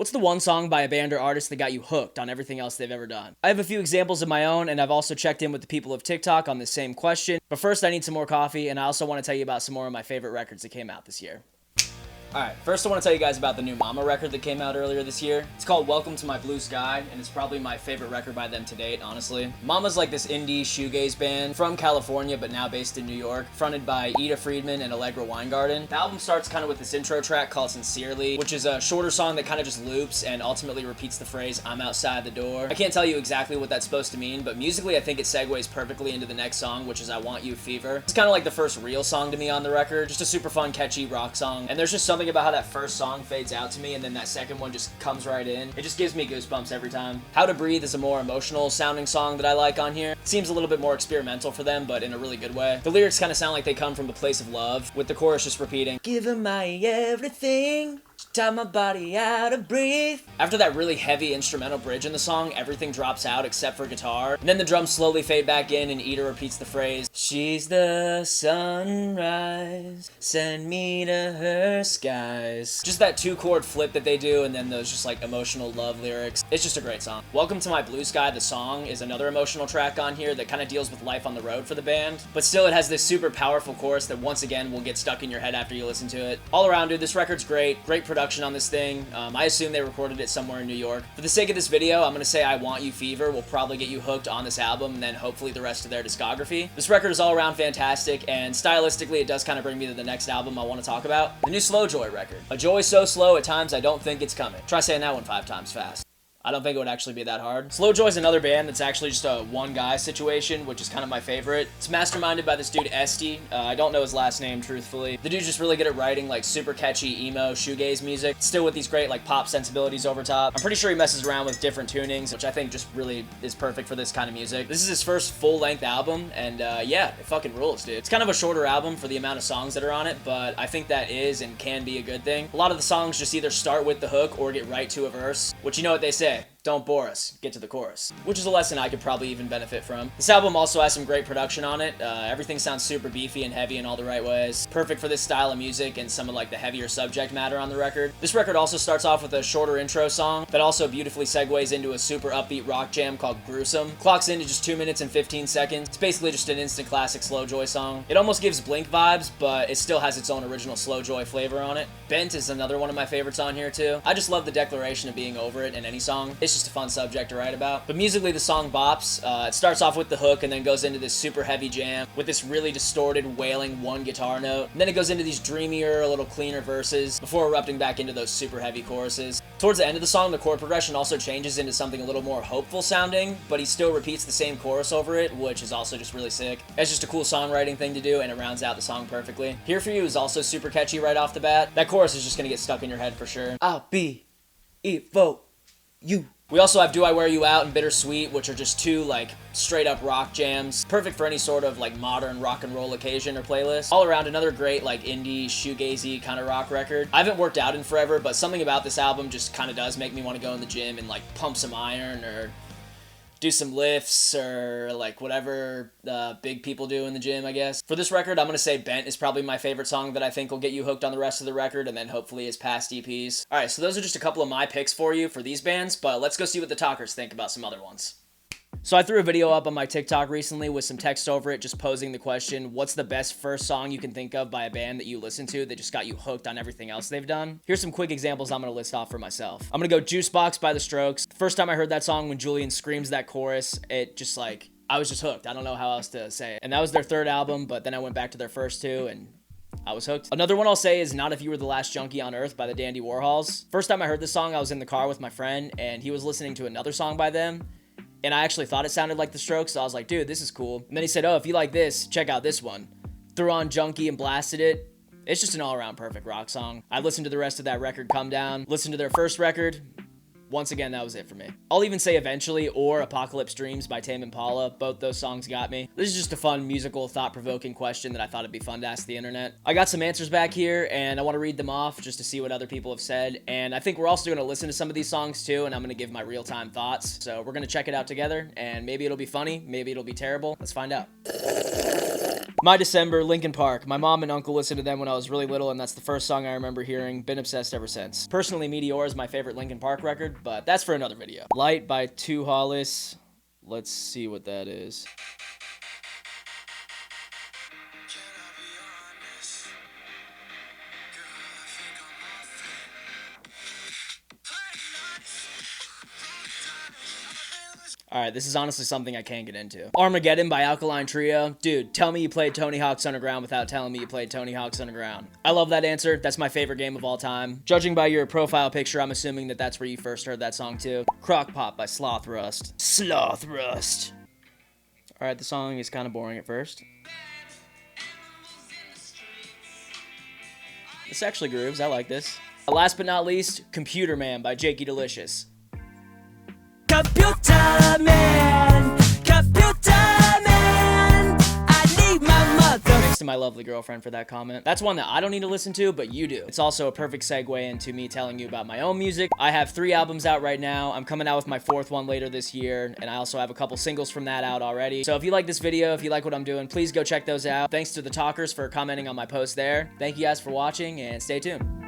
What's the one song by a band or artist that got you hooked on everything else they've ever done? I have a few examples of my own, and I've also checked in with the people of TikTok on this same question. But first, I need some more coffee, and I also want to tell you about some more of my favorite records that came out this year. Alright, first I want to tell you guys about the new Momma record that came out earlier this year. It's called Welcome to My Blue Sky, and it's probably my favorite record by them to date, honestly. Momma's like this indie shoegaze band from California, but now based in New York, fronted by Ida Friedman and Allegra Weingarten. The album starts kind of with this intro track called Sincerely, which is a shorter song that kind of just loops and ultimately repeats the phrase, I'm outside the door. I can't tell you exactly what that's supposed to mean, but musically I think it segues perfectly into the next song, which is I Want You Fever. It's kind of like the first real song to me on the record, just a super fun, catchy rock song, and there's just something about how that first song fades out to me and then that second one just comes right in. It just gives me goosebumps every time. How to Breathe is a more emotional sounding song that I like on here. It seems a little bit more experimental for them, but in a really good way. The lyrics kind of sound like they come from a place of love, with the chorus just repeating, give her my everything, taught my body how to breathe. After that really heavy instrumental bridge in the song, everything drops out except for guitar. And then the drums slowly fade back in and Ida repeats the phrase, she's the sunrise, send me to her skies. Just that 2-chord flip that they do and then those just like emotional love lyrics. It's just a great song. Welcome to My Blue Sky, the song, is another emotional track on here that kind of deals with life on the road for the band. But still it has this super powerful chorus that once again will get stuck in your head after you listen to it. All around, dude, this record's great. Great production on this thing. I assume they recorded it somewhere in New York. For the sake of this video, I'm going to say I Want You Fever will probably get you hooked on this album and then hopefully the rest of their discography. This record is all around fantastic, and stylistically it does kind of bring me to the next album I want to talk about, the new Slow Joy record. A joy so slow at times I don't think it's coming. Try saying that one 5 times fast. I don't think it would actually be that hard. Slow Joy is another band that's actually just a one-guy situation, which is kind of my favorite. It's masterminded by this dude, Esty. I don't know his last name, truthfully. The dude's just really good at writing, like, super catchy emo shoegaze music, still with these great, like, pop sensibilities over top. I'm pretty sure he messes around with different tunings, which I think just really is perfect for this kind of music. This is his first full-length album, and yeah, it fucking rules, dude. It's kind of a shorter album for the amount of songs that are on it, but I think that is and can be a good thing. A lot of the songs just either start with the hook or get right to a verse, which you know what they say. Don't bore us, get to the chorus. Which is a lesson I could probably even benefit from. This album also has some great production on it. Everything sounds super beefy and heavy in all the right ways. Perfect for this style of music and some of like the heavier subject matter on the record. This record also starts off with a shorter intro song that also beautifully segues into a super upbeat rock jam called Gruesome. Clocks into just 2 minutes and 15 seconds. It's basically just an instant classic Slow Joy song. It almost gives Blink vibes, but it still has its own original Slow Joy flavor on it. Bent is another one of my favorites on here too. I just love the declaration of being over it in any song. It's just a fun subject to write about. But musically, the song bops. It starts off with the hook and then goes into this super heavy jam with this really distorted, wailing one guitar note. And then it goes into these dreamier, a little cleaner verses before erupting back into those super heavy choruses. Towards the end of the song, the chord progression also changes into something a little more hopeful sounding, but he still repeats the same chorus over it, which is also just really sick. It's just a cool songwriting thing to do, and it rounds out the song perfectly. Here For You is also super catchy right off the bat. That chorus is just gonna get stuck in your head for sure. I'll be Evo you. We also have Do I Wear You Out and Bittersweet, which are just two, like, straight-up rock jams. Perfect for any sort of, like, modern rock and roll occasion or playlist. All around, another great, like, indie, shoegazy kind of rock record. I haven't worked out in forever, but something about this album just kind of does make me want to go in the gym and, like, pump some iron or do some lifts or like whatever big people do in the gym, I guess. For this record, I'm going to say Bent is probably my favorite song that I think will get you hooked on the rest of the record and then hopefully his past EPs. Alright, so those are just a couple of my picks for you for these bands, but let's go see what the talkers think about some other ones. So I threw a video up on my TikTok recently with some text over it just posing the question, what's the best first song you can think of by a band that you listen to that just got you hooked on everything else they've done? Here's some quick examples I'm going to list off for myself. I'm going to go Juicebox by The Strokes. The first time I heard that song when Julian screams that chorus, it just like, I was just hooked. I don't know how else to say it. And that was their third album, but then I went back to their first two and I was hooked. Another one I'll say is Not If You Were the Last Junkie on Earth by the Dandy Warhols. First time I heard this song, I was in the car with my friend and he was listening to another song by them. And I actually thought it sounded like The Strokes, so I was like, dude, this is cool. And then he said, oh, if you like this, check out this one. Threw on Junkie and blasted it. It's just an all-around perfect rock song. I listened to the rest of that record, Come Down. Listened to their first record. Once again, that was it for me. I'll even say Eventually or Apocalypse Dreams by Tame Impala. Both those songs got me. This is just a fun, musical, thought-provoking question that I thought it'd be fun to ask the internet. I got some answers back here, and I want to read them off just to see what other people have said. And I think we're also going to listen to some of these songs too, and I'm going to give my real-time thoughts. So we're going to check it out together, and maybe it'll be funny, maybe it'll be terrible. Let's find out. My December, Linkin Park. My mom and uncle listened to them when I was really little, and that's the first song I remember hearing. Been obsessed ever since. Personally, Meteor is my favorite Linkin Park record, but that's for another video. Light by Two Hollis. Let's see what that is. Alright, this is honestly something I can't get into. Armageddon by Alkaline Trio. Dude, tell me you played Tony Hawk's Underground without telling me you played Tony Hawk's Underground. I love that answer. That's my favorite game of all time. Judging by your profile picture, I'm assuming that that's where you first heard that song too. Crock Pot by Sloth Rust. Sloth Rust. Alright, the song is kind of boring at first. This actually grooves. I like this. Last but not least, Computer Man by Jakey Delicious. Computer Man, I need my mother. Thanks to my lovely girlfriend for that comment. That's one that I don't need to listen to, but you do. It's also a perfect segue into me telling you about my own music. I have 3 albums out right now. I'm coming out with my 4th one later this year, and I also have a couple singles from that out already. So if you like this video, if you like what I'm doing, please go check those out. Thanks to the talkers for commenting on my post there. Thank you guys for watching, and stay tuned.